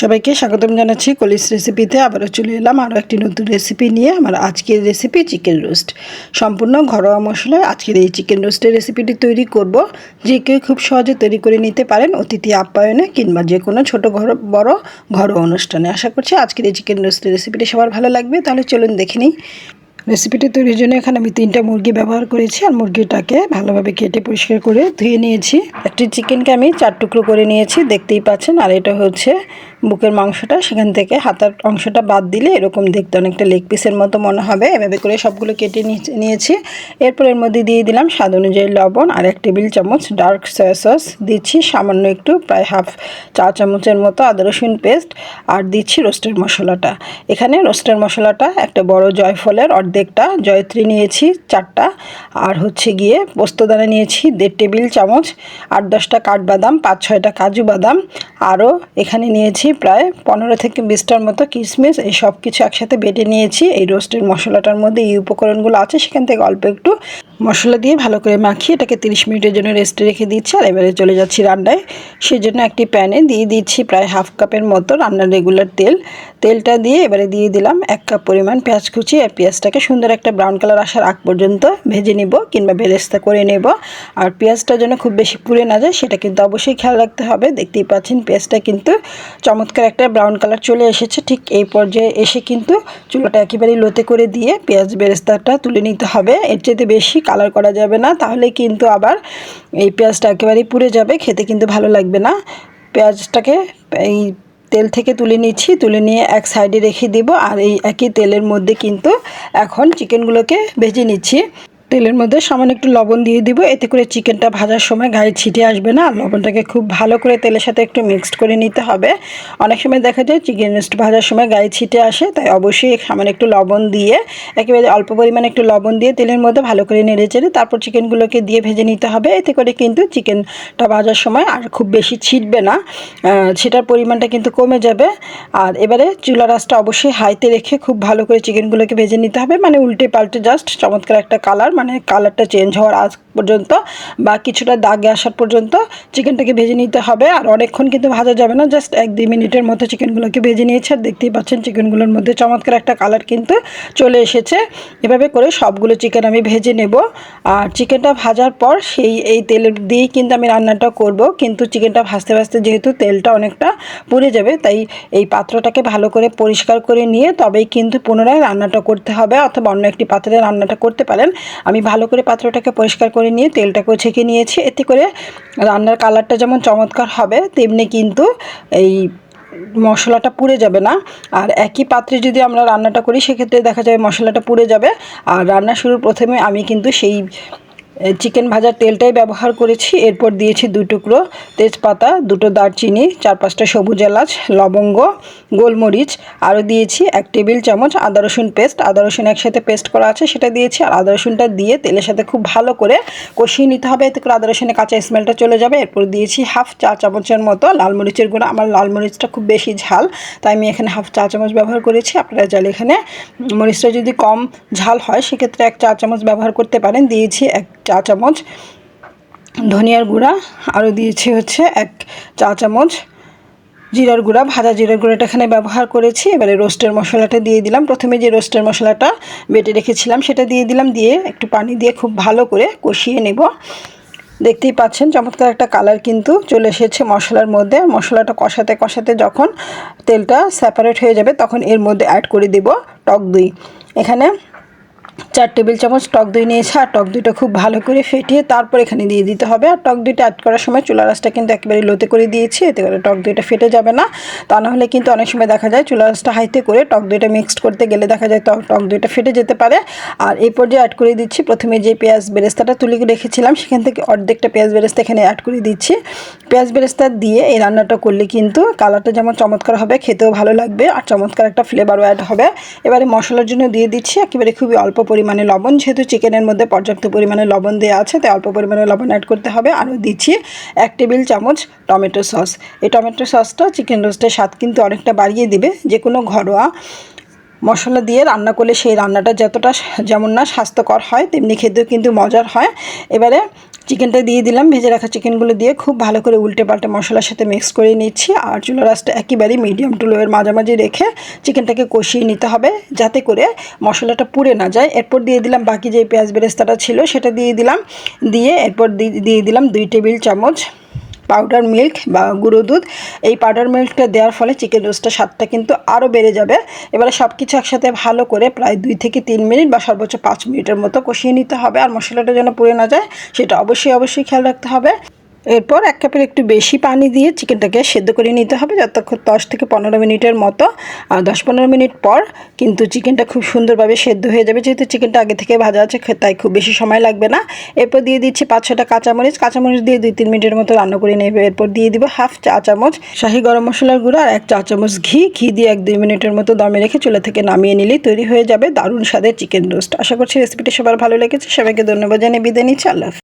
সবাইকে স্বাগতম জানাচ্ছি কলিস রেসিপিতে। আবারও চলে এলাম আরও একটি নতুন রেসিপি নিয়ে। আমার আজকের রেসিপি চিকেন রোস্ট। সম্পূর্ণ ঘরোয়া মশলায় আজকের এই চিকেন রোস্টের রেসিপিটি তৈরি করব। যে কেউ খুব সহজে তৈরি করে নিতে পারেন অতিথি আপ্যায়নে কিংবা যে কোনো ছোটো বড় ঘরোয়া অনুষ্ঠানে। আশা করছি আজকের এই চিকেন রোস্টের রেসিপিটি সবার ভালো লাগবে। তাহলে চলুন দেখে নিই। রেসিপিটি তৈরির জন্য এখানে আমি 3টা মুরগি ব্যবহার করেছি, আর মুরগিটাকে ভালোভাবে কেটে পরিষ্কার করে ধুয়ে নিয়েছি। একটি চিকেনকে আমি 4 টুকরো করে নিয়েছি, দেখতেই পাচ্ছেন। আর এটা হচ্ছে বুকের মাংসটা, সেখান থেকে হাতার অংশটা বাদ দিলে এরকম দেখতে অনেকটা লেগ পিসের মতো মনে হবে। এভাবে করে সবগুলো কেটে নিয়েছি। এরপর এর মধ্যে দিয়ে দিলাম স্বাদ অনুযায়ী লবণ, আর 1 টেবিল চামচ ডার্ক সয়া সস দিচ্ছি, সামান্য একটু প্রায় হাফ চা চামচের মতো আদা রসুন পেস্ট, আর দিচ্ছি রোস্টের মশলাটা। এখানে রোস্টের মশলাটা একটা বড় জয়ফলের অর্ধেকটা, জয়ত্রী নিয়েছি 4টা, আর হচ্ছে গিয়ে পোস্তদানা নিয়েছি 1.5 টেবিল চামচ, 8-10টা কাঠবাদাম, 5-6টা কাজু বাদাম, আরও এখানে নিয়েছি প্রায় 15 থেকে 20টার মতো কিশমিশ। এই সব কিছু একসাথে বেটে নিয়েছি। এই রোস্টের মশলাটার মধ্যে এই উপকরণগুলো আছে, সেখান থেকে অল্প একটু মশলা দিয়ে ভালো করে মাখিয়ে এটাকে 30 মিনিটের জন্য রেস্টে রেখে দিচ্ছি। আর এবারে চলে যাচ্ছি রান্নায়। সেজন্য একটি প্যানে দিয়ে দিচ্ছি প্রায় হাফ কাপের মতো রান্নার রেগুলার তেলটা দিয়ে এবারে দিয়ে দিলাম 1 কাপ পরিমাণ পেঁয়াজ কুচি। আর পেঁয়াজটাকে সুন্দর একটা ব্রাউন কালার আসার আগ পর্যন্ত ভেজে নিব কিংবা বেরেস্তা করে নেব। আর পেঁয়াজটা যেন খুব বেশি পুড়ে না যায় সেটা কিন্তু অবশ্যই খেয়াল রাখতে হবে। দেখতেই পাচ্ছেন পেঁয়াজটা কিন্তু চমৎকার একটা ব্রাউন কালার চলে এসেছে। ঠিক এই পর্যায়ে এসে কিন্তু চুলাটা একেবারেই লোতে করে দিয়ে পেঁয়াজ বেরেস্তাটা তুলে নিতে হবে। এর চেয়ে বেশি কালার করা যাবে না, তাহলে কিন্তু আবার এই পেঁয়াজটা একেবারেই পুড়ে যাবে, খেতে কিন্তু ভালো লাগবে না। পেঁয়াজটাকে এই তেল থেকে তুলে নিচ্ছি, তুলে নিয়ে এক সাইডে রেখে দিব। আর এই একই তেলের মধ্যে কিন্তু এখন চিকেনগুলোকে ভেজে নিচ্ছি। তেলের মধ্যে সামান্য একটু লবণ দিয়ে দিব, এতে করে চিকেনটা ভাজার সময় গায়ে ছিটে আসবে না। আর লবণটাকে খুব ভালো করে তেলের সাথে একটু মিক্সড করে নিতে হবে। অনেক সময় দেখা যায় চিকেন রোস্ট ভাজার সময় গায়ে ছিটে আসে, তাই অবশ্যই সামান্য একটু লবণ দিয়ে, একেবারে অল্প পরিমাণে একটু লবণ দিয়ে তেলের মধ্যে ভালো করে নেড়ে চেড়ে তারপর চিকেনগুলোকে দিয়ে ভেজে নিতে হবে। এতে করে কিন্তু চিকেনটা ভাজার সময় আর খুব বেশি ছিটবে না, সেটার পরিমাণটা কিন্তু কমে যাবে। আর এবারে চুলা রাসটা অবশ্যই হাইতে রেখে খুব ভালো করে চিকেনগুলোকে ভেজে নিতে হবে, মানে উল্টে পাল্টে জাস্ট চমৎকার একটা কালার, মানে কালারটা চেঞ্জ হওয়ার আগ পর্যন্ত বা কিছুটা দাগে আসার পর্যন্ত চিকেনটাকে ভেজে নিতে হবে। আর অনেকক্ষণ কিন্তু ভাজা যাবে না, জাস্ট 1-2 মিনিটের মতো চিকেনগুলোকে ভেজে নিয়েছে। আর দেখতেই পাচ্ছেন চিকেনগুলোর মধ্যে চমৎকার একটা কালার কিন্তু চলে এসেছে। এভাবে করে সবগুলো চিকেন আমি ভেজে নেব। আর চিকেনটা ভাজার পর এই তেলের দিয়েই কিন্তু আমি রান্নাটা করব, কিন্তু চিকেনটা ভাজতে ভাজতে যেহেতু তেলটা অনেকটা পুড়ে যাবে, তাই এই পাত্রটাকে ভালো করে পরিষ্কার করে নিয়ে তবেই কিন্তু পুনরায় রান্নাটা করতে হবে, অথবা অন্য একটি পাত্রে রান্নাটা করতে পারেন। আমি ভালো করে পাত্রটাকে পরিষ্কার করে নিয়ে তেলটাকেও ছেঁকে নিয়েছি। এতে করে রান্নার কালারটা যেমন চমৎকার হবে, তেমনি কিন্তু এই মশলাটা পুড়ে যাবে না। আর একই পাত্রে যদি আমরা রান্নাটা করি সেক্ষেত্রে দেখা যাবে মশলাটা পুড়ে যাবে। আর রান্না শুরুর প্রথমে আমি কিন্তু সেই চিকেন ভাজার তেলটাই ব্যবহার করেছি। এরপর দিয়েছি 2 টুকরো তেজপাতা, 2টো দারচিনি, 4-5টা সবুজ এলাচ, লবঙ্গ, গোলমরিচ, আরও দিয়েছি 1 টেবিল চামচ আদা রসুন পেস্ট। আদা রসুন একসাথে পেস্ট করা আছে সেটা দিয়েছি। আর আদা রসুনটা দিয়ে তেলের সাথে খুব ভালো করে কষিয়ে নিতে হবে, এতে করে আদা রসুনের কাঁচা স্মেলটা চলে যাবে। এরপর দিয়েছি হাফ চা চামচের মতো লাল মরিচের গুঁড়া। আমার লাল মরিচটা খুব বেশি ঝাল, তাই আমি এখানে হাফ চা চামচ ব্যবহার করেছি। আপনারা চাইলে এখানে মরিচটা যদি কম ঝাল হয় সেক্ষেত্রে 1 চা চামচ ব্যবহার করতে পারেন। দিয়েছি 1 চা চামচ ধনিয়ার গুঁড়া, আরও দিয়েছি হচ্ছে 1 চা চামচ জিরার গুঁড়া, ভাজা জিরার গুঁড়াটা এখানে ব্যবহার করেছি। এবারে রোস্টের মশলাটা দিয়ে দিলাম। প্রথমে যে রোস্টের মশলাটা বেটে রেখেছিলাম সেটা দিয়ে দিলাম, দিয়ে একটু পানি দিয়ে খুব ভালো করে কষিয়ে নেব। দেখতেই পাচ্ছেন চমৎকার একটা কালার কিন্তু চলে এসেছে মশলার মধ্যে। মশলাটা কষাতে কষাতে যখন তেলটা সেপারেট হয়ে যাবে তখন এর মধ্যে অ্যাড করে দেব টক দই। এখানে 4 টেবিল চামচ টক দই নিয়েছে। আর টক দইটা খুব ভালো করে ফেটিয়ে তারপর এখানে দিয়ে দিতে হবে। আর টক দইটা অ্যাড করার সময় চুলা রাসটা কিন্তু একেবারে লোতে করে দিয়েছি, এতে করে টক দইটা ফেটে যাবে না। তা নাহলে কিন্তু অনেক সময় দেখা যায় চুলা রাসটা হাইতে করে টক দইটা মিক্সড করতে গেলে দেখা যায় টক দইটা ফেটে যেতে পারে। আর এই পর্যায়ে অ্যাড করে দিচ্ছি প্রথমে যে পেঁয়াজ বেরেস্তাটা তুলে রেখেছিলাম সেখান থেকে অর্ধেকটা পেঁয়াজ বেরেস্তা এখানে অ্যাড করে দিচ্ছি। পেঁয়াজ বেরেস্তা দিয়ে এই রান্নাটা করলে কিন্তু কালারটা যেমন চমৎকার হবে, খেতেও ভালো লাগবে, আর চমৎকার একটা ফ্লেভারও অ্যাড হবে। এবারে মশলার জন্য দিয়ে দিচ্ছি একেবারে খুবই অল্প পরিমাণে লবণ, যেহেতু চিকেনের মধ্যে পর্যাপ্ত পরিমাণে লবণ দেওয়া আছে তাই অল্প পরিমাণে লবণ অ্যাড করতে হবে। আরও দিচ্ছি 1 টেবিল চামচ টমেটো সস। এই টমেটো সসটা চিকেন রোস্টের স্বাদ কিন্তু অনেকটা বাড়িয়ে দিবে। যে কোনো ঘরোয়া মশলা দিয়ে রান্না করলে সেই রান্নাটা যতটা যেমন না স্বাস্থ্যকর হয় তেমনি খেতেও কিন্তু মজার হয়। এবারে চিকেনটা দিয়ে দিলাম, ভেজে রাখা চিকেনগুলো দিয়ে খুব ভালো করে উল্টে পাল্টে মশলার সাথে মিক্স করে নিচ্ছি। আর চুলার আঁচটা একেবারেই মিডিয়াম টু লোয়ের মাঝামাঝি রেখে চিকেনটাকে কষিয়ে নিতে হবে যাতে করে মশলাটা পুড়ে না যায়। এরপর দিয়ে দিলাম বাকি যে পেঁয়াজ বেরেস্তাটা ছিল সেটা দিয়ে দিলাম, দিয়ে এরপর দিয়ে দিলাম 2 টেবিল চামচ পাউডার মিল্ক বা গুঁড়ো দুধ। এই পাউডার মিল্কটা দেওয়ার ফলে চিকেন রোস্টের স্বাদটা কিন্তু আরও বেড়ে যাবে। এবারে সব কিছু একসাথে ভালো করে প্রায় 2 থেকে 3 মিনিট বা সর্বোচ্চ 5 মিনিটের মতো কষিয়ে নিতে হবে। আর মশলাটা যেন পুড়ে না যায় সেটা অবশ্যই খেয়াল রাখতে হবে। এরপর 1 কাপের একটু বেশি পানি দিয়ে চিকেনটাকে সেদ্ধ করে নিতে হবে যতক্ষণ 10 থেকে 15 মিনিটের মতো। আর 10-15 মিনিট পর কিন্তু চিকেনটা খুব সুন্দরভাবে সেদ্ধ হয়ে যাবে, যেহেতু চিকেনটা আগে থেকে ভাজা আছে তাই খুব বেশি সময় লাগবে না। এরপর দিয়ে দিচ্ছি 5-6টা কাঁচামরিচ দিয়ে 2-3 মিনিটের মতো রান্না করে নেবে। এরপর দিয়ে দিব হাফ চা চামচ শাহি গরম মশলার গুঁড়ো আর 1 চা চামচ ঘি দিয়ে 1-2 মিনিটের মতো দমে রেখে চুলা থেকে নামিয়ে নিলেই তৈরি হয়ে যাবে দারুণ স্বাদের চিকেন রোস্ট। আশা করছি রেসিপিটি সবার ভালো লেগেছে। সবাইকে ধন্যবাদ জানিয়ে বিদায় নিচ্ছি। আল্লাহ হাফেজ।